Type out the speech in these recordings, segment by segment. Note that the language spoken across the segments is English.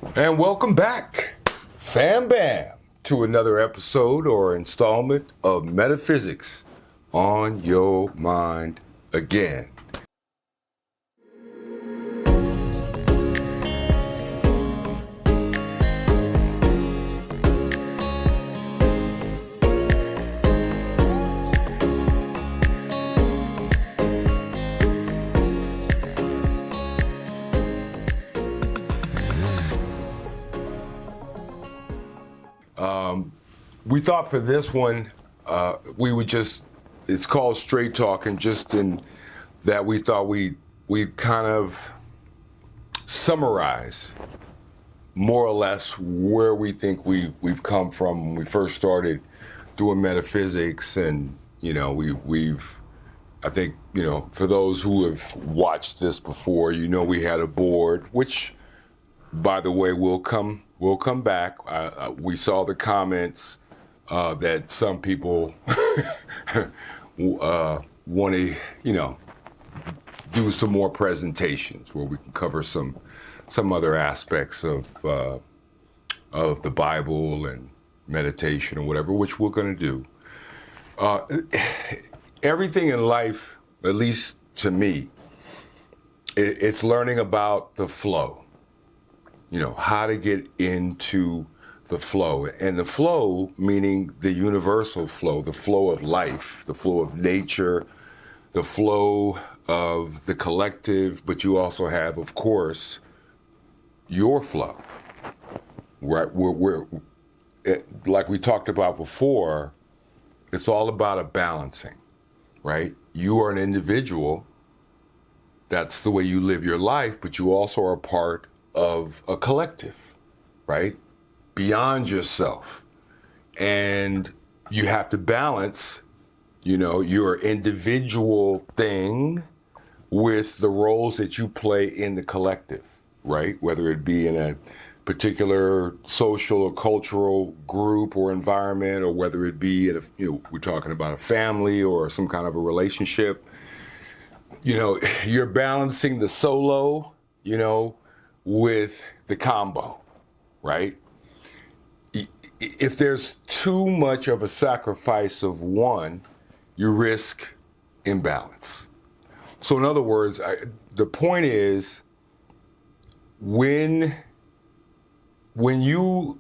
And welcome back, fam bam, to another episode or installment of Metaphysics on Your Mind Again. We thought for this one, we would it's called Straight Talking, just in that we thought we'd kind of summarize more or less where we think we've come from when we first started doing metaphysics. And, I think, for those who have watched this before, we had a board, which, by the way, will come back. We saw the comments that some people want to, do some more presentations where we can cover some other aspects of the Bible and meditation or whatever, which we're going to do. Everything in life, at least to me, it's learning about the flow. How to get into the flow. And the flow, meaning the universal flow, the flow of life, the flow of nature, the flow of the collective, but you also have, of course, your flow, right? Like we talked about before, it's all about a balancing, right? You are an individual. That's the way you live your life, but you also are part of a collective, right? Beyond yourself. And you have to balance, your individual thing with the roles that you play in the collective, right? Whether it be in a particular social or cultural group or environment, or whether it be in we're talking about a family or some kind of a relationship. You're balancing the solo, with the combo, right? If there's too much of a sacrifice of one, you risk imbalance. So in other words, the point is, when you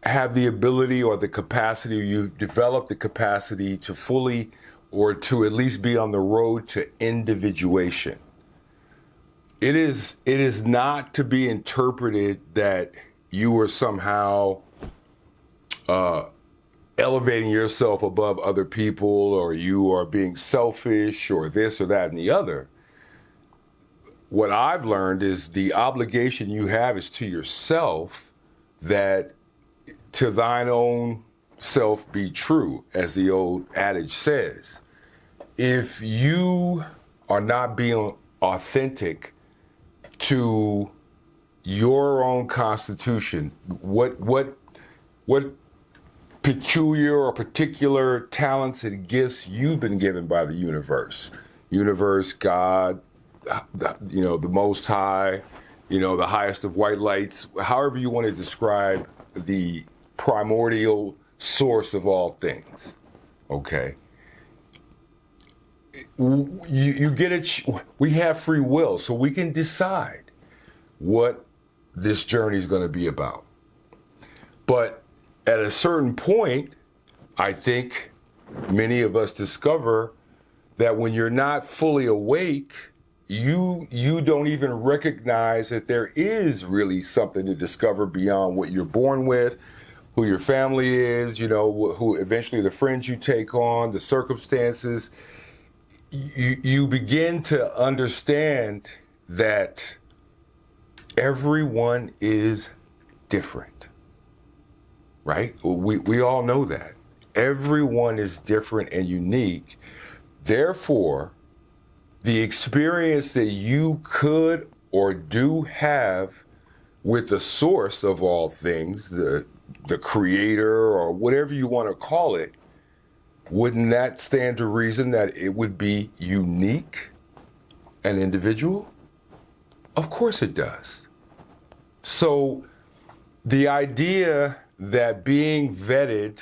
have the ability or the capacity, or you develop the capacity to fully, or to at least be on the road to individuation, it is not to be interpreted that you are somehow elevating yourself above other people, or you are being selfish, or this or that and the other. What I've learned is the obligation you have is to yourself, that to thine own self be true, as the old adage says. If you are not being authentic to your own constitution, what peculiar or particular talents and gifts you've been given by the universe, God, the Most High, the highest of white lights, however you want to describe the primordial source of all things, okay? You get it. We have free will, so we can decide what this journey is going to be about. But at a certain point, I think many of us discover that when you're not fully awake, you don't even recognize that there is really something to discover beyond what you're born with, who your family is, who eventually the friends you take on, the circumstances. You begin to understand that everyone is different, right? We all know that. Everyone is different and unique. Therefore, the experience that you could or do have with the source of all things, the creator or whatever you want to call it, wouldn't that stand to reason that it would be unique and individual? Of course it does. So the idea that being vetted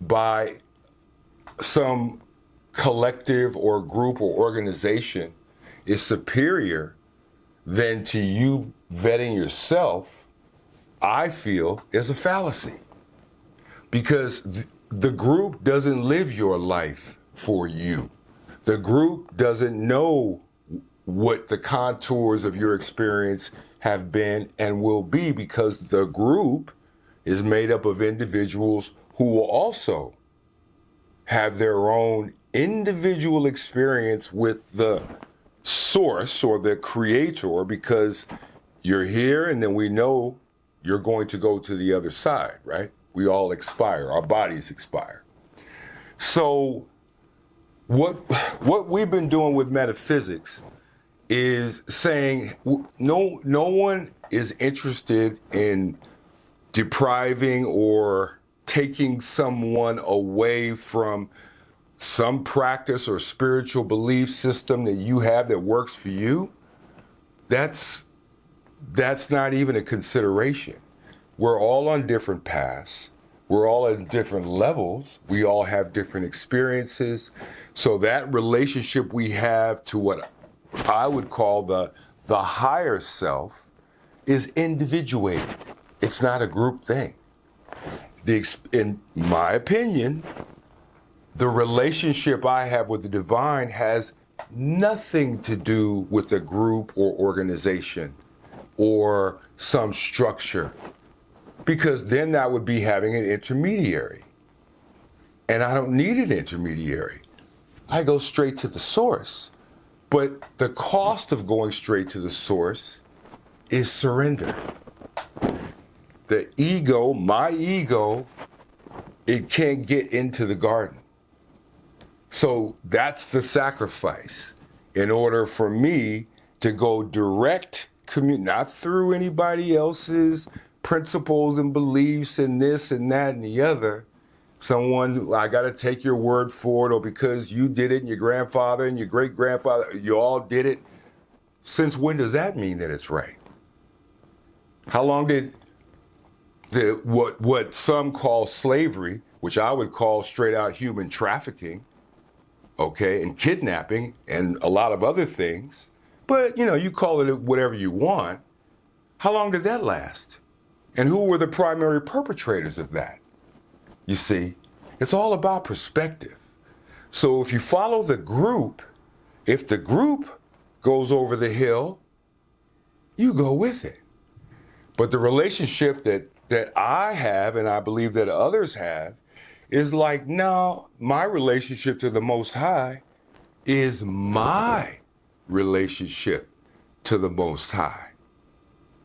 by some collective or group or organization is superior than to you vetting yourself, I feel is a fallacy. Because the group doesn't live your life for you. The group doesn't know what the contours of your experience have been and will be, because the group is made up of individuals who will also have their own individual experience with the source or the creator, because you're here and then we know you're going to go to the other side, right? We all expire, our bodies expire. So what we've been doing with metaphysics is saying no one is interested in depriving or taking someone away from some practice or spiritual belief system that you have that works for you. That's not even a consideration. We're all on different paths. We're all at different levels. We all have different experiences. So that relationship we have to what I would call the higher self is individuated. It's not a group thing. In my opinion, the relationship I have with the divine has nothing to do with a group or organization or some structure, because then that would be having an intermediary. And I don't need an intermediary. I go straight to the source. But the cost of going straight to the source is surrender. The ego, my ego, it can't get into the garden. So that's the sacrifice in order for me to go direct, not through anybody else's principles and beliefs and this and that and the other. Someone who I got to take your word for it, or because you did it and your grandfather and your great grandfather, you all did it. Since when does that mean that it's right? How long did what some call slavery, which I would call straight out human trafficking, okay, and kidnapping and a lot of other things, but you call it whatever you want. How long did that last? And who were the primary perpetrators of that? You see, it's all about perspective. So if you follow the group, if the group goes over the hill, you go with it. But the relationship that I have, and I believe that others have, is like, no, my relationship to the Most High is my relationship to the Most High,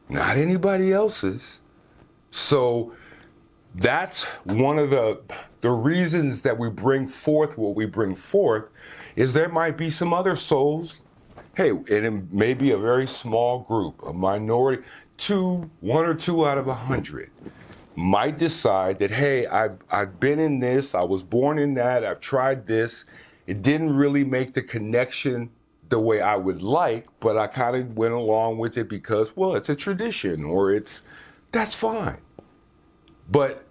not anybody else's. So that's one of the reasons that we bring forth what we bring forth, is there might be some other souls, hey, and it may be a very small group, a minority, one or two out of 100, might decide that, hey, I've been in this, I was born in that, I've tried this, it didn't really make the connection the way I would like, but I kind of went along with it because, well, it's a tradition, or that's fine. But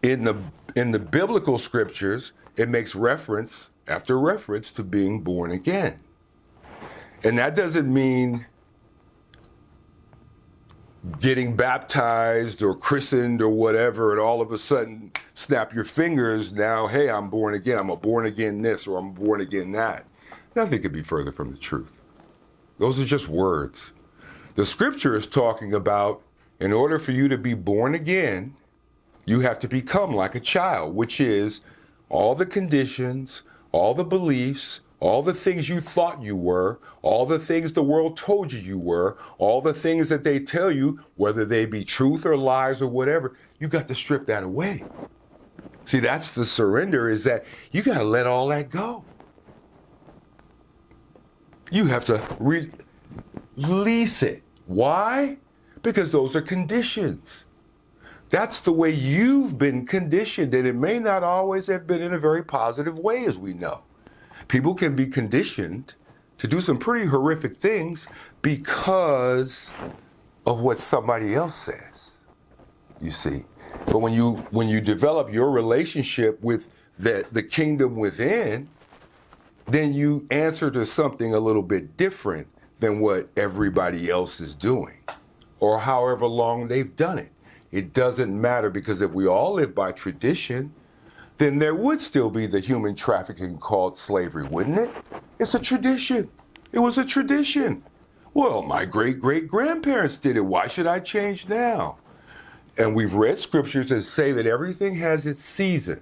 in the biblical scriptures, it makes reference after reference to being born again. And that doesn't mean getting baptized or christened or whatever, and all of a sudden snap your fingers, now, hey, I'm born again, I'm a born again this, or I'm born again that. Nothing could be further from the truth. Those are just words. The scripture is talking about, in order for you to be born again, you have to become like a child, which is all the conditions, all the beliefs, all the things you thought you were, all the things the world told you you were, all the things that they tell you, whether they be truth or lies or whatever, you got to strip that away. See, that's the surrender, is that you got to let all that go. You have to release it. Why? Because those are conditions. That's the way you've been conditioned, and it may not always have been in a very positive way, as we know. People can be conditioned to do some pretty horrific things because of what somebody else says. you see. But when you develop your relationship with the kingdom within, then you answer to something a little bit different than what everybody else is doing, or however long they've done it. It doesn't matter, because if we all live by tradition, then there would still be the human trafficking called slavery, wouldn't it? It's a tradition. It was a tradition. Well, my great-great-grandparents did it. Why should I change now? And we've read scriptures that say that everything has its season.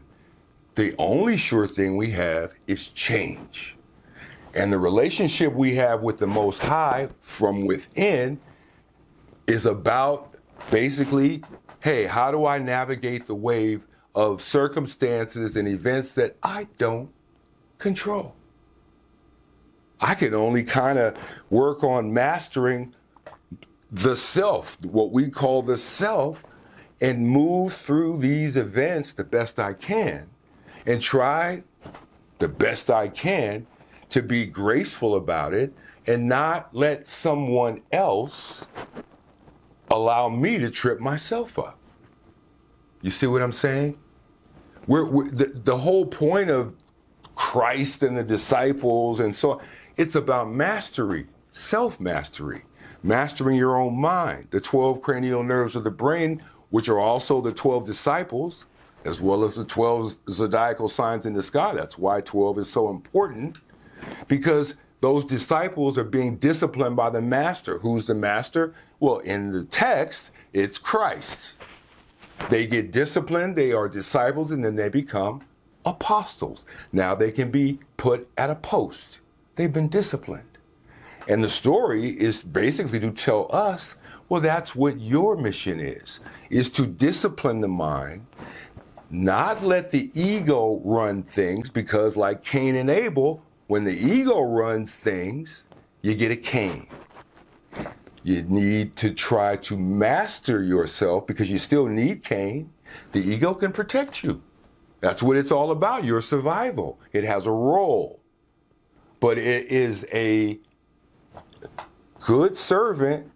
The only sure thing we have is change. And the relationship we have with the Most High from within is about basically, hey, how do I navigate the wave of circumstances and events that I don't control? I can only kind of work on mastering the self, what we call the self, and move through these events the best I can, and try the best I can to be graceful about it and not let someone else allow me to trip myself up. You see what I'm saying? The whole point of Christ and the disciples and so on, it's about mastery, self-mastery, mastering your own mind, the 12 cranial nerves of the brain, which are also the 12 disciples, as well as the 12 zodiacal signs in the sky. That's why 12 is so important, because those disciples are being disciplined by the master. Who's the master? Well, in the text, it's Christ. They get disciplined, they are disciples, and then they become apostles. Now they can be put at a post. They've been disciplined. And the story is basically to tell us, well, that's what your mission is to discipline the mind, not let the ego run things, because like Cain and Abel, when the ego runs things, you get a Cain. You need to try to master yourself, because you still need Cain. The ego can protect you. That's what it's all about, your survival. It has a role. But it is a good servant,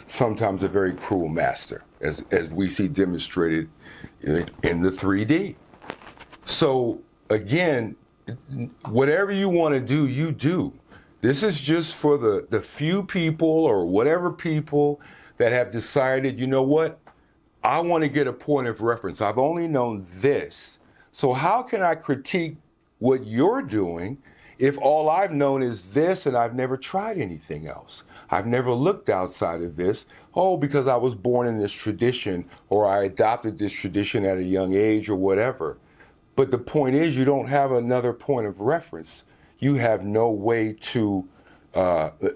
sometimes a very cruel master, as we see demonstrated in the 3D. So again, whatever you want to do, you do. This is just for the few people or whatever people that have decided, you know what, I want to get a point of reference. I've only known this. So how can I critique what you're doing if all I've known is this and I've never tried anything else? I've never looked outside of this. Oh, because I was born in this tradition, or I adopted this tradition at a young age, or whatever. But the point is, you don't have another point of reference. You have no way to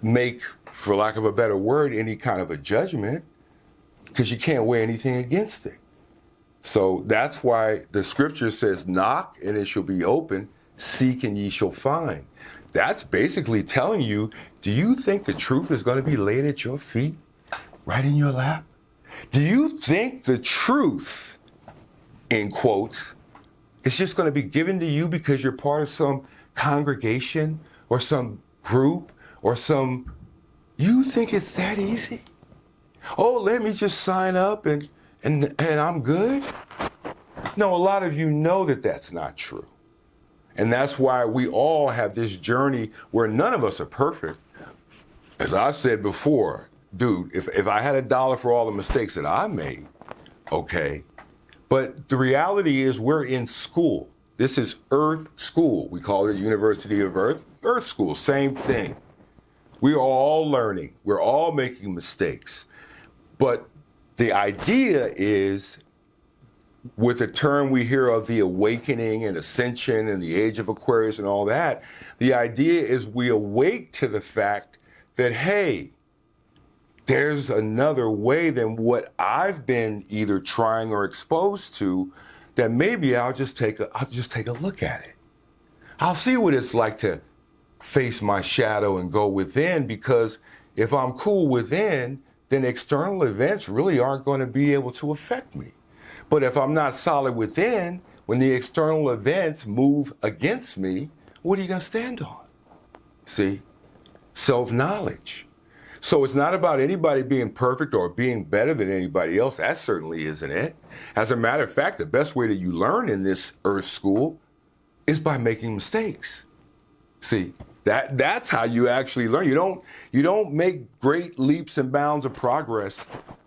make, for lack of a better word, any kind of a judgment, because you can't weigh anything against it. So that's why the scripture says, knock and it shall be open, seek and ye shall find. That's basically telling you, do you think the truth is going to be laid at your feet, right in your lap? Do you think the truth, in quotes, is just going to be given to you because you're part of some congregation or some group or some, you think it's that easy? Oh, let me just sign up and I'm good? No, a lot of you know that that's not true. And that's why we all have this journey where none of us are perfect. As I've said before, dude, if I had $1 for all the mistakes that I made, okay. But the reality is we're in school. This is Earth School. We call it University of Earth. Earth School, same thing. We are all learning. We're all making mistakes. But the idea is, with the term we hear of the awakening and ascension and the age of Aquarius and all that, the idea is we awake to the fact that, hey, there's another way than what I've been either trying or exposed to, that maybe I'll just take a look at it. I'll see what it's like to face my shadow and go within, because if I'm cool within, then external events really aren't going to be able to affect me. But if I'm not solid within, when the external events move against me, what are you going to stand on? See? Self-knowledge. So it's not about anybody being perfect or being better than anybody else. That certainly isn't it. As a matter of fact, the best way that you learn in this earth school is by making mistakes. See, that's how you actually learn. You don't make great leaps and bounds of progress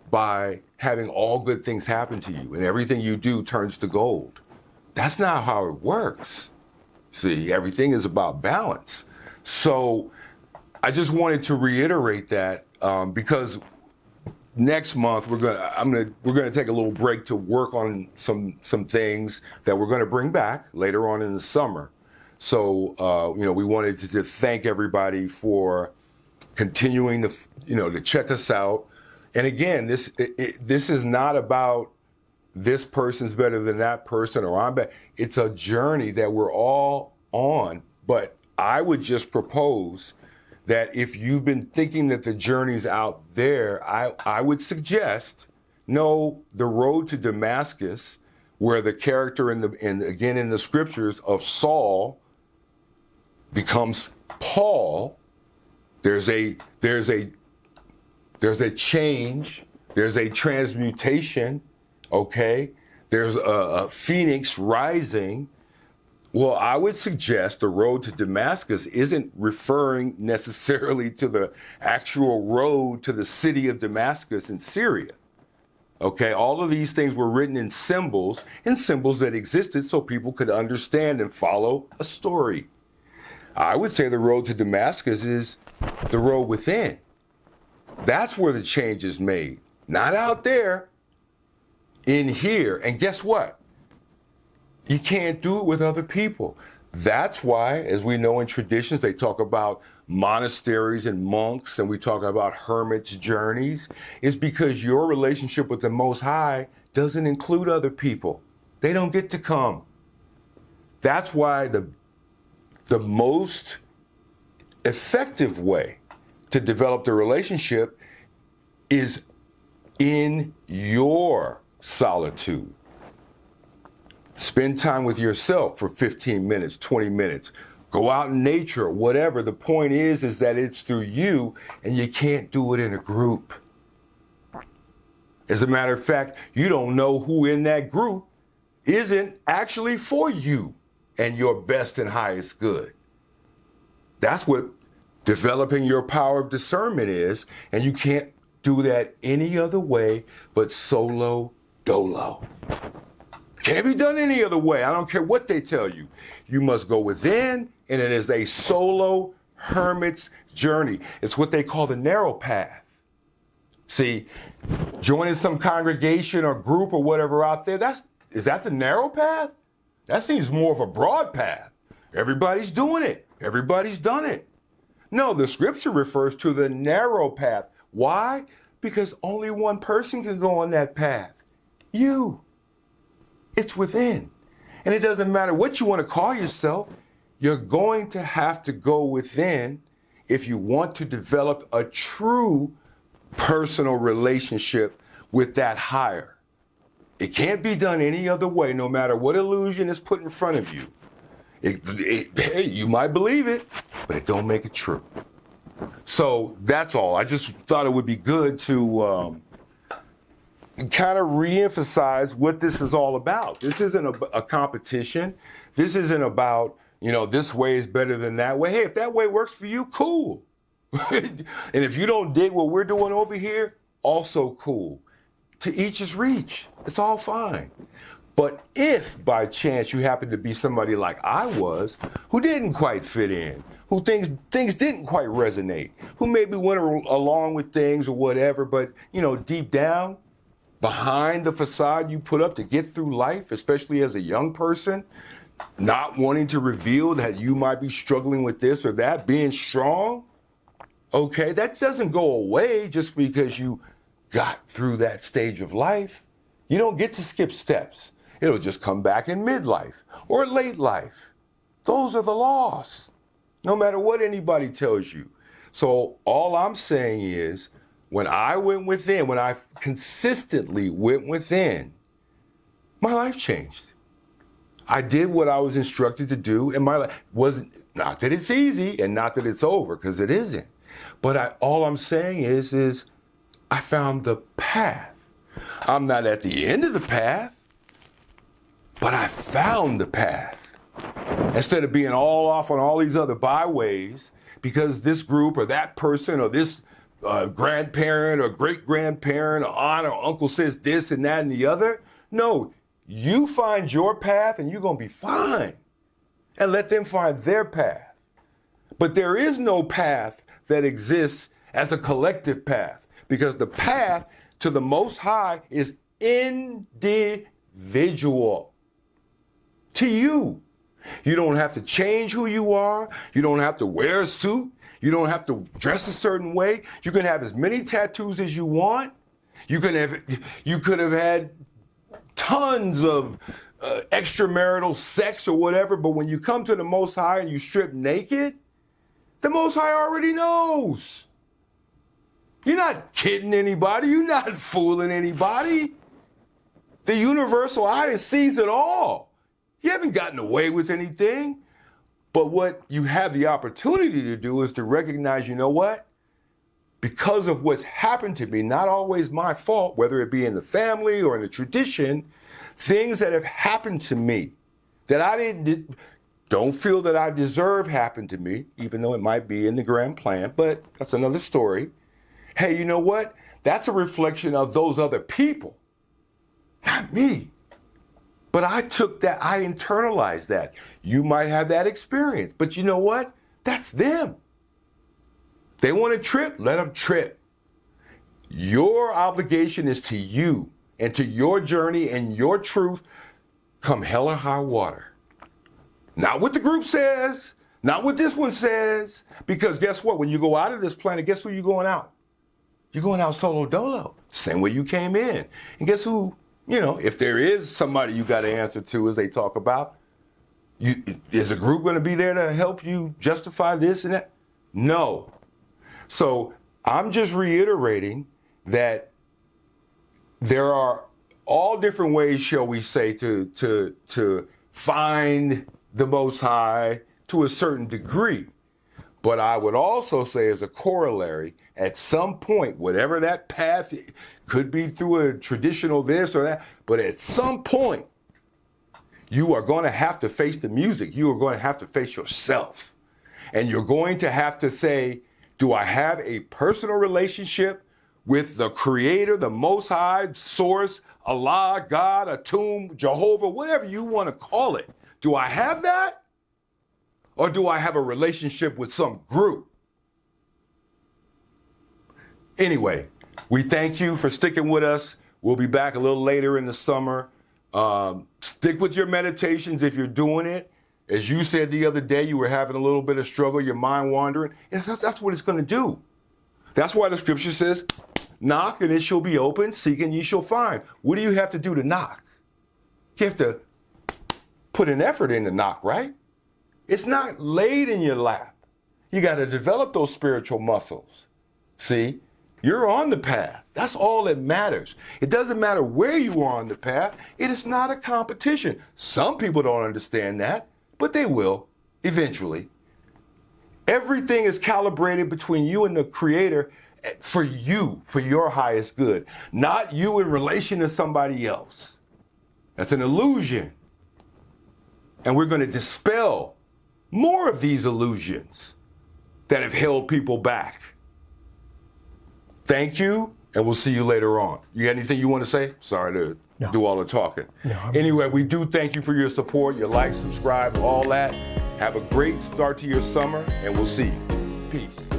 by having all good things happen to you and everything you do turns to gold. That's not how it works. See, everything is about balance. So I just wanted to reiterate that because next month we're gonna take a little break to work on some things that we're gonna bring back later on in the summer. So we wanted to thank everybody for continuing to check us out. And again, this is not about this person's better than that person or I'm better. It's a journey that we're all on. But I would just propose that if you've been thinking that the journey's out there, I would suggest, no, the road to Damascus, where the character in the scriptures of Saul becomes Paul. There's a change. There's a transmutation. Okay, there's a phoenix rising. Well, I would suggest the road to Damascus isn't referring necessarily to the actual road to the city of Damascus in Syria. Okay, all of these things were written in symbols that existed so people could understand and follow a story. I would say the road to Damascus is the road within. That's where the change is made, not out there, in here. And guess what? You can't do it with other people. That's why, as we know in traditions, they talk about monasteries and monks, and we talk about hermits' journeys, is because your relationship with the Most High doesn't include other people. They don't get to come. That's why the most effective way to develop the relationship is in your solitude. Spend time with yourself for 15 minutes, 20 minutes. Go out in nature, whatever. The point is that it's through you, and you can't do it in a group. As a matter of fact, you don't know who in that group isn't actually for you and your best and highest good. That's what developing your power of discernment is, and you can't do that any other way but solo dolo. Can't be done any other way. I don't care what they tell you. You must go within, and it is a solo hermit's journey. It's what they call the narrow path. See, joining some congregation or group or whatever out there, is that the narrow path? That seems more of a broad path. Everybody's doing it. Everybody's done it. No, the scripture refers to the narrow path. Why? Because only one person can go on that path. You. It's within. And it doesn't matter what you want to call yourself, you're going to have to go within if you want to develop a true personal relationship with that higher. It can't be done any other way, no matter what illusion is put in front of you. Hey, you might believe it, but it don't make it true. So that's all. I just thought it would be good to kind of reemphasize what this is all about. This isn't a competition. This isn't about, this way is better than that way. Hey, if that way works for you, cool. And if you don't dig what we're doing over here, also cool. To each his reach. It's all fine. But if by chance you happen to be somebody like I was, who didn't quite fit in, who things didn't quite resonate, who maybe went along with things or whatever, but deep down, behind the facade you put up to get through life, especially as a young person, not wanting to reveal that you might be struggling with this or that, being strong, okay, that doesn't go away just because you got through that stage of life. You don't get to skip steps. It'll just come back in midlife or late life. Those are the laws, no matter what anybody tells you. So all I'm saying is, when I went within, when I consistently went within, my life changed. I did what I was instructed to do, and my life wasn't, not that it's easy and not that it's over, because it isn't. But all I'm saying is I found the path. I'm not at the end of the path, but I found the path. Instead of being all off on all these other byways because this group or that person or this grandparent or great-grandparent or aunt or uncle says this and that and the other. No, you find your path and you're going to be fine. And let them find their path. But there is no path that exists as a collective path because the path to the Most High is individual to you. You don't have to change who you are. You don't have to wear a suit. You don't have to dress a certain way. You can have as many tattoos as you want. You could have had tons of extramarital sex or whatever, but when you come to the Most High and you strip naked, the Most High already knows. You're not kidding anybody. You're not fooling anybody. The universal eye sees it all. You haven't gotten away with anything. But what you have the opportunity to do is to recognize, you know what? Because of what's happened to me, not always my fault, whether it be in the family or in the tradition, things that have happened to me that I don't feel that I deserve happened to me, even though it might be in the grand plan, but that's another story. Hey, you know what? That's a reflection of those other people, not me. But I took that, I internalized that. You might have that experience, but you know what? That's them. They want to trip, let them trip. Your obligation is to you and to your journey and your truth, come hell or high water. Not what the group says, not what this one says, because guess what? When you go out of this planet, guess who you're going out? You're going out solo dolo, same way you came in. And guess who? You know, if there is somebody you got to answer to, as they talk about, is a group going to be there to help you justify this and that? No. So I'm just reiterating that there are all different ways, shall we say, to find the Most High to a certain degree. But I would also say as a corollary, at some point, whatever that path could be through a traditional this or that, but at some point, you are going to have to face the music. You are going to have to face yourself. And you're going to have to say, do I have a personal relationship with the Creator, the Most High, Source, Allah, God, Atum, Jehovah, whatever you want to call it? Do I have that? Or do I have a relationship with some group? Anyway, we thank you for sticking with us. We'll be back a little later in the summer. Stick with your meditations if you're doing it. As you said the other day, you were having a little bit of struggle, your mind wandering. That's what it's going to do. That's why the scripture says, knock and it shall be opened, seek and ye shall find. What do you have to do to knock? You have to put an effort in to knock, right? It's not laid in your lap. You got to develop those spiritual muscles. See? You're on the path. That's all that matters. It doesn't matter where you are on the path. It is not a competition. Some people don't understand that, but they will eventually. Everything is calibrated between you and the Creator for you, for your highest good, not you in relation to somebody else. That's an illusion. And we're going to dispel more of these illusions that have held people back. Thank you, and we'll see you later on. You got anything you want to say? Sorry to do all the talking. Anyway, we do thank you for your support, your likes, subscribe, all that. Have a great start to your summer, and we'll see you. Peace.